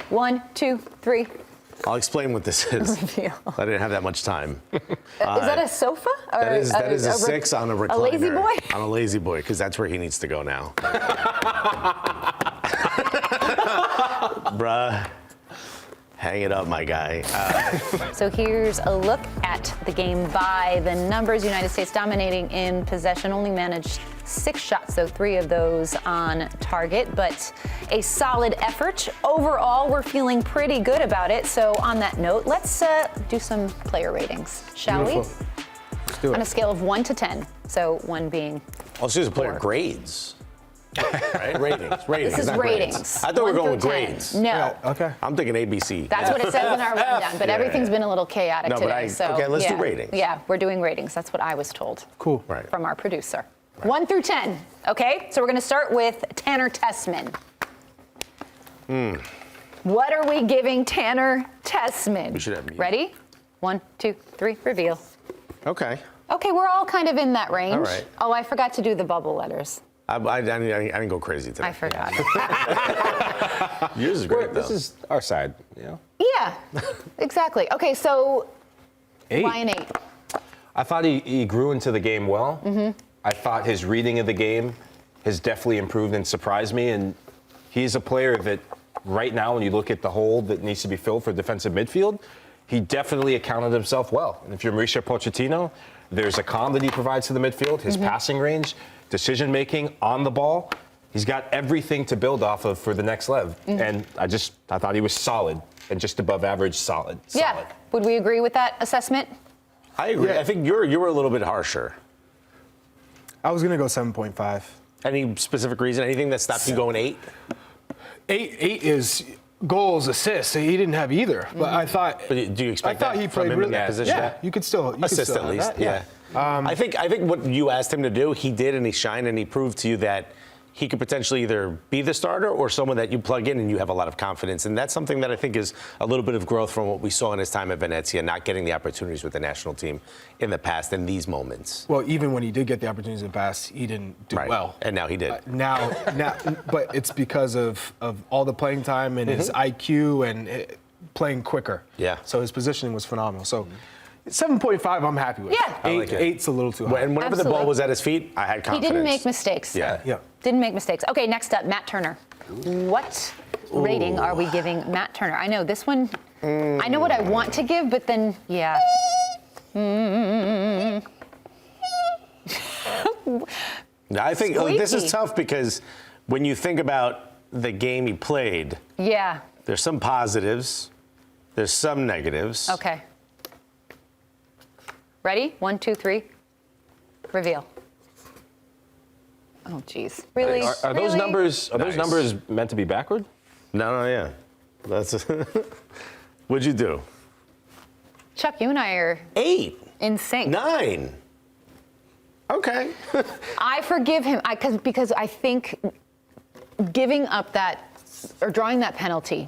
1, 2, 3. I'll explain what this is. Reveal. I didn't have that much time. Is that a sofa? Or that is a 6 on a recliner. A lazy boy? On a lazy boy, because that's where he needs to go now. Bruh. Hang it up, my guy. So here's a look at the game by the numbers. United States dominating in possession, only managed 6 shots, so 3 of those on target, but a solid effort. Overall, we're feeling pretty good about it. So on that note, let's do some player ratings, shall we? Let's do it. On a scale of 1 to 10, so 1 being Let's do the player 4. grades. Right? Ratings. This is not ratings. grades. I thought we were going with 10. grades. No. Yeah, okay. I'm thinking ABC. That's what it says in our rundown, but everything's been a little chaotic No, but today. okay, let's do yeah. ratings. Yeah, we're doing ratings. That's what I was told. Cool. Right. From our producer. 1 through 10. Okay, so we're going to start with Tanner Tessman. What are we giving Tanner Tessman? We should have music. Ready? 1, 2, 3, reveal. Okay. Okay, we're all kind of in that range. All right. Oh, I forgot to do the bubble letters. I didn't go crazy today. I forgot. Yours is great, though. This is our side, you know? Yeah, exactly. Okay, so 8. why an 8? I thought he grew into the game well. I thought his reading of the game has definitely improved and surprised me. And he's a player that right now, when you look at the hole that needs to be filled for defensive midfield, he definitely accounted himself well. And if you're Mauricio Pochettino, there's a calm that he provides to the midfield, his passing range, decision-making on the ball. He's got everything to build off of for the next level. And I thought he was solid and just above average solid. Yeah, would we agree with that assessment? I agree. Yeah. I think you were a little bit harsher. I was going to go 7.5. Any specific reason? Anything that stopped you going 8? 8 is goals, assists. He didn't have either. But I thought. But do you expect I thought that he from played him really. in that position? Yeah, you could still Assist still at have least. that, Yeah. I think what you asked him to do, he did, and he shined, and he proved to you that he could potentially either be the starter or someone that you plug in and you have a lot of confidence. And that's something that I think is a little bit of growth from what we saw in his time at Venezia, not getting the opportunities with the national team in the past in these moments. Well, even when he did get the opportunities in the past, he didn't do well. And now he did. Now, but it's because of all the playing time and his IQ and playing quicker. Yeah. So his positioning was phenomenal. So 7.5, I'm happy with. Yeah. I like it. 8's a little too high. And whenever the ball was at his feet, I had confidence. He didn't make mistakes. Yeah. Yeah. Didn't make mistakes. Okay, next up, Matt Turner. What rating are we giving Matt Turner? I know this one, I know what I want to give, but then, yeah. I think this is Squeaky. tough because when you think about the game he played, Yeah. there's some positives, there's some negatives. Okay. Ready? 1, 2, 3. Reveal. Oh, geez. Really? Are those Really? numbers Nice. meant to be backward? No, yeah. That's what'd you do? Chuck, you and I are 8, in sync. 9. Okay. I forgive him because I think giving up that or drawing that penalty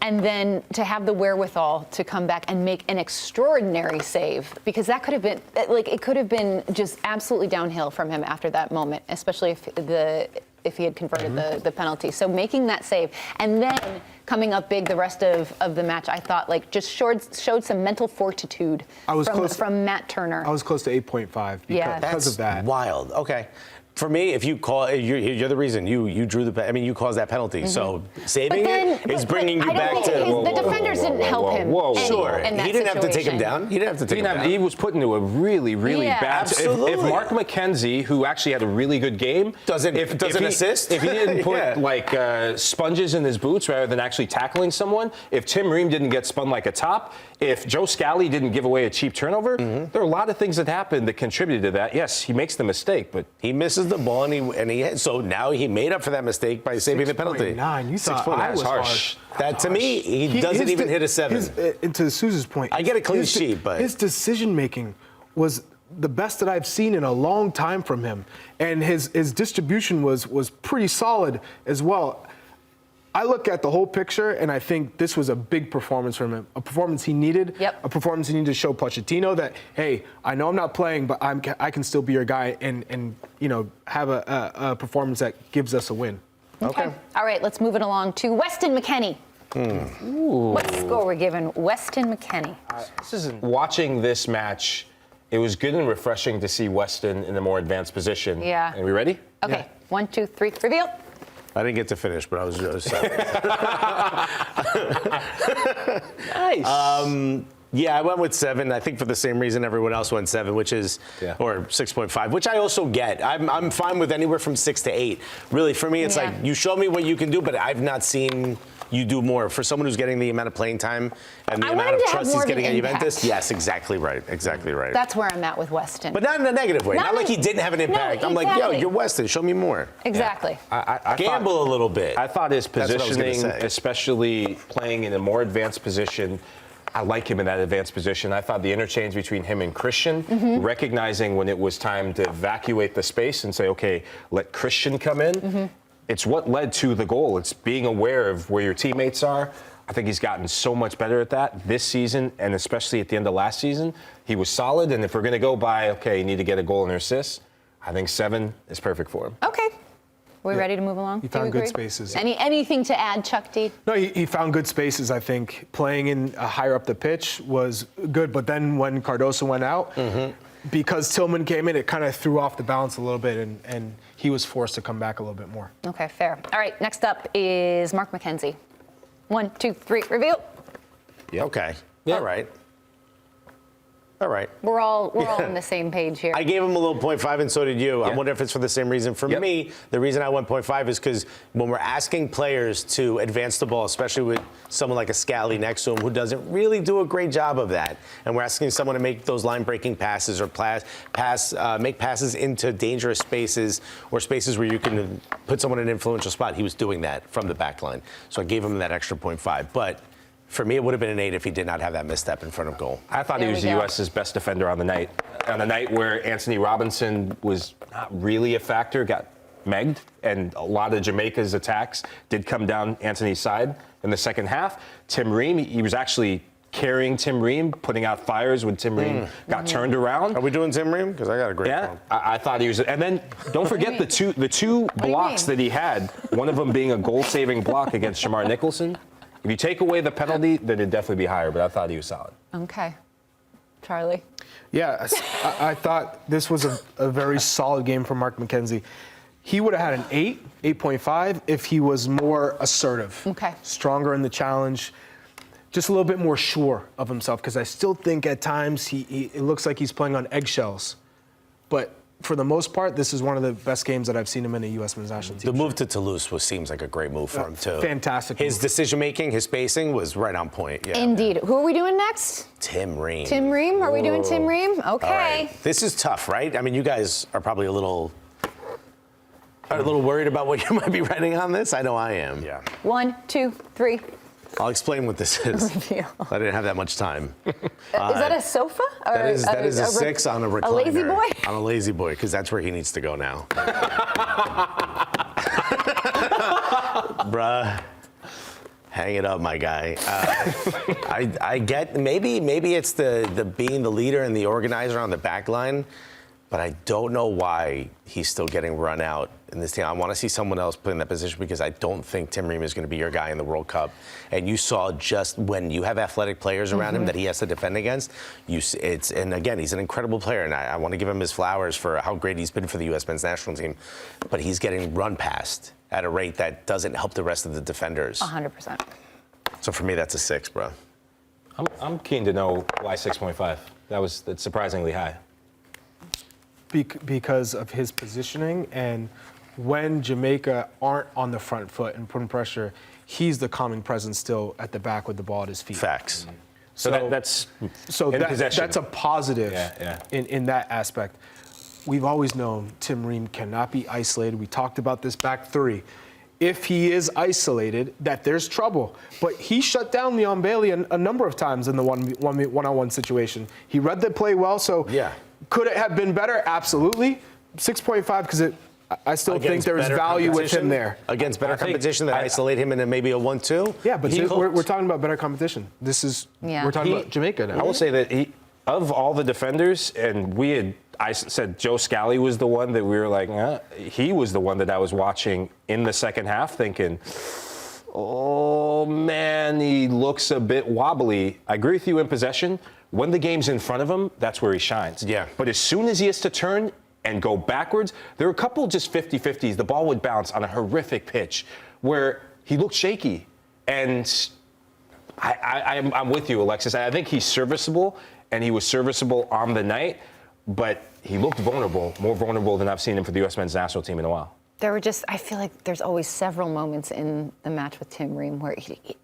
and then to have the wherewithal to come back and make an extraordinary save, because that could have been it could have been just absolutely downhill from him after that moment, especially if he had converted the penalty. So making that save and then coming up big the rest of the match, I thought just showed some mental fortitude from Matt Turner. I was close to 8.5 Yeah. because of that. Wild. Okay. For me, if you call, you're the reason you drew you caused that penalty. So saving it is bringing you back to. The defenders didn't help him. Sure. In that He didn't have to take him situation. down. He didn't have to take him down. He was put into a really, really Yeah. bad. Absolutely. If Mark McKenzie, who actually had a really good game, Doesn't assist? If he didn't put Yeah. sponges in his boots rather than actually tackling someone, if Tim Ream didn't get spun like a top, if Joe Scally didn't give away a cheap turnover, there are a lot of things that happened that contributed to that. Yes, he makes the mistake, but He misses the ball, so now he made up for that mistake by saving the penalty. 6.9. You thought 6.9 I is was harsh. That to me, he doesn't his even de- hit a 7. And to Sousa's point, I get a clean sheet, but his decision making was the best that I've seen in a long time from him, and his distribution was pretty solid as well. I look at the whole picture, and I think this was a big performance from him. A performance he needed. Yep. A performance he needed to show Pochettino that, hey, I know I'm not playing, but I can still be your guy and have a performance that gives us a win. Okay. All right, let's move it along to Weston McKennie. What score we're giving Weston McKennie? Watching this match, it was good and refreshing to see Weston in a more advanced position. Yeah. Are we ready? Okay, 1, 2, 3, reveal. I didn't get to finish, but I was Nice. Yeah, I went with 7. I think for the same reason everyone else went 7, which is, or 6.5, which I also get. I'm fine with anywhere from 6 to 8. Really, for me, it's like you show me what you can do, but I've not seen you do more. For someone who's getting the amount of playing time and the amount of trust he's getting at Juventus, yes, exactly right, exactly right. That's where I'm at with Weston. But not in a negative way. Not like he didn't have an impact. No, I'm like, yo, exactly. you're Weston. Show me more. Exactly. I Gamble a little bit. I thought his That's what I was gonna positioning, say. especially playing in a more advanced position, I like him in that advanced position. I thought the interchange between him and Christian, recognizing when it was time to evacuate the space and say, okay, let Christian come in. It's what led to the goal. It's being aware of where your teammates are. I think he's gotten so much better at that this season, and especially at the end of last season. He was solid, and if we're going to go by, okay, you need to get a goal and an assist, I think 7 is perfect for him. Okay. We ready to move along? He Do you found good agree? spaces. Anything to add, Chuck D? No, he found good spaces, I think. Playing in higher up the pitch was good, but then when Cardoso went out, because Tillman came in, it kind of threw off the balance a little bit, and he was forced to come back a little bit more. Okay, fair. All right, next up is Mark McKenzie. 1, 2, 3, reveal. Yeah, okay. All right. All right. We're all on the same page here. I gave him a little 0.5, and so did you. I wonder if it's for the same reason. For me, the reason I went 0.5 is because when we're asking players to advance the ball, especially with someone like a Scally next to him who doesn't really do a great job of that, and we're asking someone to make those line-breaking passes or make passes into dangerous spaces or spaces where you can put someone in an influential spot, he was doing that from the back line. So I gave him that extra 0.5. But for me, it would have been an 8 if he did not have that misstep in front of goal. I thought he was the U.S.'s best defender on the night. On a night where Anthony Robinson was not really a factor, got megged, and a lot of Jamaica's attacks did come down Anthony's side in the second half. Tim Ream, he was actually carrying Tim Ream, putting out fires when Tim Ream got turned around. Are we doing Tim Ream? Because I got a great one. I thought he was. And then don't forget the two blocks that he had, one of them being a goal-saving block against Shamar Nicholson. If you take away the penalty, then it'd definitely be higher, but I thought he was solid. Okay. Charlie? Yeah, I thought this was a very solid game from Mark McKenzie. He would have had an 8, 8.5 if he was more assertive. Okay. Stronger in the challenge, just a little bit more sure of himself, because I still think at times it looks like he's playing on eggshells. But for the most part, this is one of the best games that I've seen him in a U.S. men's national team. The move to Toulouse seems like a great move for him, too. Fantastic His move. decision-making, his spacing was right on point. Yeah. Indeed. Who are we doing next? Tim Ream. Tim Ream? Are we doing Tim Ream? Okay. All right. This is tough, right? I mean, you guys are probably a little worried about what you might be writing on this. I know I am. Yeah. 1, 2, 3. I'll explain what this is. Reveal. I didn't have that much time. Is that a sofa? Or That is a 6 on a recliner. A lazy boy? On a lazy boy, because that's where he needs to go now. Bruh. Hang it up, my guy. I get maybe it's the being the leader and the organizer on the back line, but I don't know why he's still getting run out in this team. I want to see someone else put in that position because I don't think Tim Ream is going to be your guy in the World Cup. And you saw just when you have athletic players around him that he has to defend against, and again, he's an incredible player, and I want to give him his flowers for how great he's been for the U.S. men's national team, but he's getting run past at a rate that doesn't help the rest of the defenders. 100%. So for me, that's a 6, bro. I'm keen to know why 6.5. That's surprisingly high. Because of his positioning, and when Jamaica aren't on the front foot and putting pressure, he's the calming presence still at the back with the ball at his feet. Facts. So that's that's a positive Yeah. in that aspect. We've always known Tim Ream cannot be isolated. We talked about this back 3. If he is isolated, that there's trouble. But he shut down Leon Bailey a number of times in the one-on-one situation. He read the play well, so could it have been better? Absolutely. 6.5 because I still think there's value with him there. Against better competition that isolate him in maybe a 1-2? Yeah, but we're talking about better competition. We're talking about Jamaica now. I will say that of all the defenders, and I said Joe Scally was the one that we were like, he was the one that I was watching in the second half thinking, Oh, man, he looks a bit wobbly. I agree with you in possession. When the game's in front of him, that's where he shines. Yeah. But as soon as he has to turn and go backwards, there were a couple just 50-50s. The ball would bounce on a horrific pitch where he looked shaky. And I'm with you, Alexis. I think he's serviceable, and he was serviceable on the night, but he looked vulnerable, more vulnerable than I've seen him for the U.S. men's national team in a while. There were just, I feel like there's always several moments in the match with Tim Ream where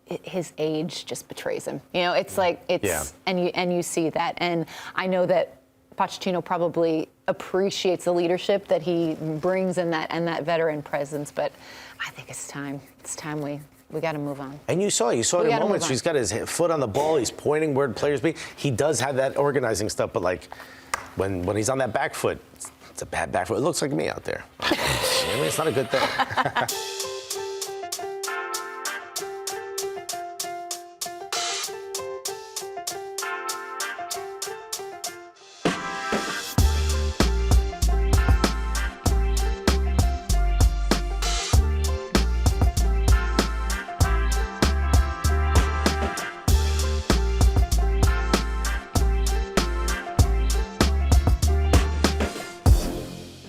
his age just betrays him. You know, it's like, and you see that. And I know that Pochettino probably appreciates the leadership that he brings and that veteran presence, but I think it's time. It's time we got to move on. And you saw it in moments. He's got his foot on the ball. He's pointing where players be. He does have that organizing stuff, but like when he's on that back foot, it's a bad back foot. It looks like me out there. I mean, it's not a good thing.